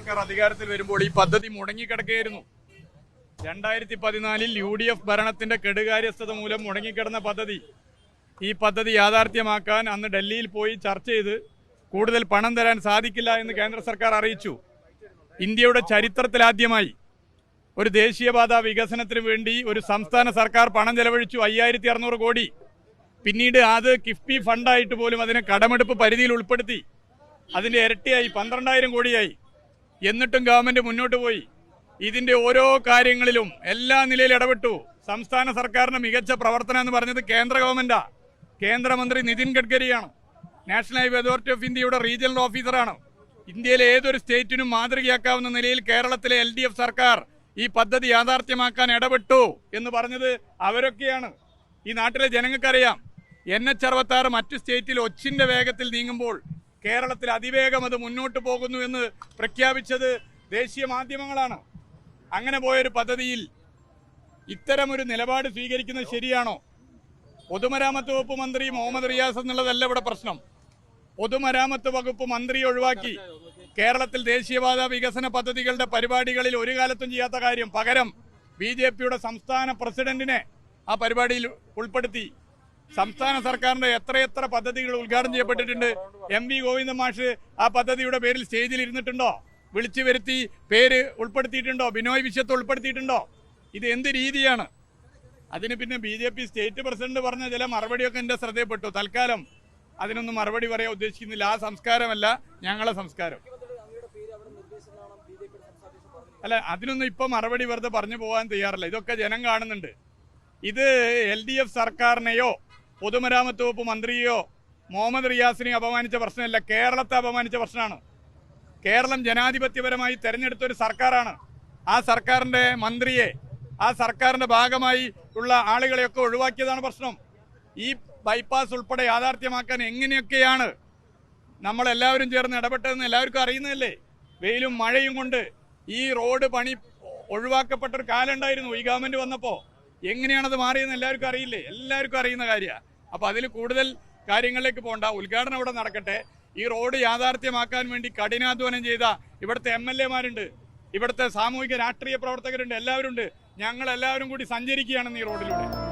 സർക്കാർ അധികാരത്തിൽ വരുമ്പോൾ ഈ പദ്ധതി മുടങ്ങിക്കിടക്കുകയായിരുന്നു. 2014 UDF ഭരണത്തിന്റെ കെടുകാര്യസ്ഥത മൂലം മുടങ്ങിക്കിടന്ന പദ്ധതി, ഈ പദ്ധതി യാഥാർത്ഥ്യമാക്കാൻ അന്ന് ഡൽഹിയിൽ പോയി ചർച്ച ചെയ്ത് കൂടുതൽ പണം തരാൻ സാധിക്കില്ല എന്ന് കേന്ദ്ര സർക്കാർ അറിയിച്ചു. ഇന്ത്യയുടെ ചരിത്രത്തിലാദ്യമായി ഒരു ദേശീയപാത വികസനത്തിന് വേണ്ടി ഒരു സംസ്ഥാന സർക്കാർ പണം ചെലവഴിച്ചു 5600 കോടി. പിന്നീട് അത് കിഫ്ബി ഫണ്ടായിട്ട് പോലും അതിനെ കടമെടുപ്പ് പരിധിയിൽ ഉൾപ്പെടുത്തി. അതിൻ്റെ ഇരട്ടിയായി 12000 കോടിയായി. എന്നിട്ടും ഗവൺമെൻറ് മുന്നോട്ട് പോയി. ഇതിൻ്റെ ഓരോ കാര്യങ്ങളിലും എല്ലാ നിലയിൽ ഇടപെട്ടു. സംസ്ഥാന സർക്കാരിൻ്റെ മികച്ച പ്രവർത്തനം എന്ന് പറഞ്ഞത് കേന്ദ്ര ഗവൺമെൻറ്റാണ്. കേന്ദ്രമന്ത്രി നിതിൻ ഗഡ്കരിയാണ്. നാഷണൽ ഹൈവേ അതോറിറ്റി ഓഫ് ഇന്ത്യയുടെ റീജിയണൽ ഓഫീസറാണ്. ഇന്ത്യയിലെ ഏതൊരു സ്റ്റേറ്റിനും മാതൃകയാക്കാവുന്ന നിലയിൽ കേരളത്തിലെ LDF സർക്കാർ ഈ പദ്ധതി യാഥാർത്ഥ്യമാക്കാൻ ഇടപെട്ടു എന്ന് പറഞ്ഞത് അവരൊക്കെയാണ്. ഈ നാട്ടിലെ ജനങ്ങൾക്കറിയാം. NH-66 മറ്റു സ്റ്റേറ്റിൽ ഒച്ചിൻ്റെ വേഗത്തിൽ നീങ്ങുമ്പോൾ കേരളത്തിൽ അതിവേഗം അത് മുന്നോട്ട് പോകുന്നു എന്ന് പ്രഖ്യാപിച്ചത് ദേശീയ മാധ്യമങ്ങളാണ്. അങ്ങനെ പോയൊരു പദ്ധതിയിൽ ഇത്തരമൊരു നിലപാട് സ്വീകരിക്കുന്നത് ശരിയാണോ? പൊതുമരാമത്ത് വകുപ്പ് മന്ത്രി മുഹമ്മദ് റിയാസ് എന്നുള്ളതല്ല ഇവിടെ പ്രശ്നം. പൊതുമരാമത്ത് വകുപ്പ് മന്ത്രി ഒഴിവാക്കി കേരളത്തിൽ ദേശീയപാത വികസന പദ്ധതികളുടെ പരിപാടികളിൽ ഒരു കാലത്തും ചെയ്യാത്ത കാര്യം പകരം BJPയുടെ സംസ്ഥാന പ്രസിഡന്റിനെ ആ പരിപാടിയിൽ ഉൾപ്പെടുത്തി. സംസ്ഥാന സർക്കാരിന്റെ എത്രയെത്ര പദ്ധതികൾ ഉദ്ഘാടനം ചെയ്യപ്പെട്ടിട്ടുണ്ട്. MV ഗോവിന്ദൻ മാഷ് ആ പദ്ധതിയുടെ പേരിൽ സ്റ്റേജിൽ ഇരുന്നിട്ടുണ്ടോ? വിളിച്ചു വരുത്തി പേര് ഉൾപ്പെടുത്തിയിട്ടുണ്ടോ? ബിനോയ് വിശ്വത്ത് ഉൾപ്പെടുത്തിയിട്ടുണ്ടോ? ഇത് എന്ത് രീതിയാണ്? അതിന് പിന്നെ BJP സ്റ്റേറ്റ് പ്രസിഡന്റ് പറഞ്ഞ ചില മറുപടിയൊക്കെ എൻ്റെ ശ്രദ്ധയിൽപ്പെട്ടു. തൽക്കാലം അതിനൊന്നും മറുപടി പറയാൻ ഉദ്ദേശിക്കുന്നില്ല. ആ സംസ്കാരമല്ല ഞങ്ങളെ സംസ്കാരം. അല്ല, അതിനൊന്നും ഇപ്പം മറുപടി വെറുതെ പറഞ്ഞു പോകാൻ തയ്യാറല്ല. ഇതൊക്കെ ജനം കാണുന്നുണ്ട്. ഇത് LDF സർക്കാരിനെയോ പൊതുമരാമത്ത് വകുപ്പ് മന്ത്രിയെയോ മുഹമ്മദ് റിയാസിനെയോ അപമാനിച്ച പ്രശ്നമല്ല, കേരളത്തെ അപമാനിച്ച പ്രശ്നമാണ്. കേരളം ജനാധിപത്യപരമായി തെരഞ്ഞെടുത്തൊരു സർക്കാരാണ്. ആ സർക്കാരിൻ്റെ മന്ത്രിയെ, ആ സർക്കാരിൻ്റെ ഭാഗമായി ഉള്ള ആളുകളെയൊക്കെ ഒഴിവാക്കിയതാണ് പ്രശ്നം. ഈ ബൈപ്പാസ് ഉൾപ്പെടെ യാഥാർത്ഥ്യമാക്കാൻ എങ്ങനെയൊക്കെയാണ് നമ്മളെല്ലാവരും ചേർന്ന് ഇടപെട്ടതെന്ന് എല്ലാവർക്കും അറിയുന്നതല്ലേ. വെയിലും മഴയും കൊണ്ട് ഈ റോഡ് പണി ഒഴിവാക്കപ്പെട്ടൊരു കാലം ഉണ്ടായിരുന്നു ഈ ഗവൺമെൻറ് വന്നപ്പോൾ. എങ്ങനെയാണത് മാറിയെന്ന് എല്ലാവർക്കും അറിയില്ലേ? എല്ലാവർക്കും അറിയുന്ന കാര്യമാണ്. അപ്പോൾ അതിൽ കൂടുതൽ കാര്യങ്ങളിലേക്ക് പോകണ്ട. ഉദ്ഘാടനം ഇവിടെ നടക്കട്ടെ. ഈ റോഡ് യാഥാർത്ഥ്യമാക്കാൻ വേണ്ടി കഠിനാധ്വാനം ചെയ്ത ഇവിടുത്തെ MLA-മാരുണ്ട്, ഇവിടുത്തെ സാമൂഹിക രാഷ്ട്രീയ പ്രവർത്തകരുണ്ട്, എല്ലാവരും ഉണ്ട്. ഞങ്ങളെല്ലാവരും കൂടി സഞ്ചരിക്കുകയാണെന്ന് ഈ റോഡിലൂടെ.